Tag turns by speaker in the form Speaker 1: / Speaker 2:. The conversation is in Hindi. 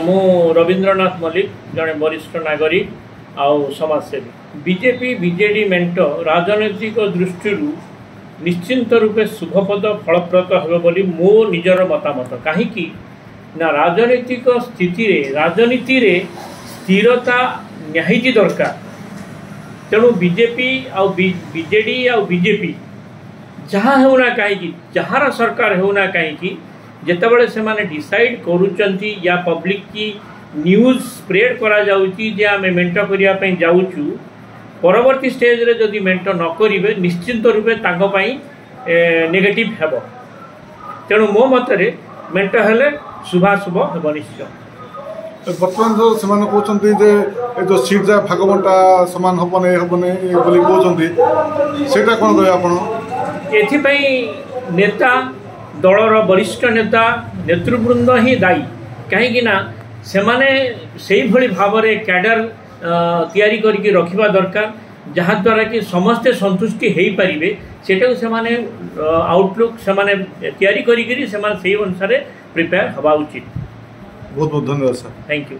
Speaker 1: मु रवींद्रनाथ मल्लिक जड़े वरिष्ठ नागरिक आउ समाजसेवी। बीजेपी बीजेडी मेंट राजनैतिक दृष्टि निश्चिंत रूपे शुभपद फलप्रद हो बोली मो निजर मतामत। कहीं ना राजनैतिक स्थिति राजनीति रे स्थिरता निहायती दरकार। तेणु बीजेपी आउ बीजेडी आउ बीजेपी जहाँ होना कहीं जार सरकार होना कहीं जितेबाला से माने डिसाइड करुचंती या पब्लिक की न्यूज स्प्रेड करा जाउची जे आमे मेंट करिया पई जाउचू परवर्ती स्टेज रे जदि मेंट न करिवे निश्चिंत रूपे तांको पई नेगेटिव हेबो। तेणु मो मतरे मेंट हेले शुभाशुभ हेबो निश्चय।
Speaker 2: बर्तमान जो से कहते जे जो सीट जा भागबंटा समान हेबने हेबने बोली कहते सेटा कोन कहे आपण
Speaker 1: एथिपई नेता दलर वरिष्ठ नेता नेतृवृंद ही दायी कहीं से माने से भली भाव में कैडर तैयारी करके रखिबा दरकार जहाद्वारा कि समस्ते संतुष्टि हो पारे सेटा से माने आउटलुक से माने तैयारी करी से माने से अनुसार प्रिपेयर हवा उचित।
Speaker 2: बहुत बहुत धन्यवाद सर।
Speaker 1: Thank you.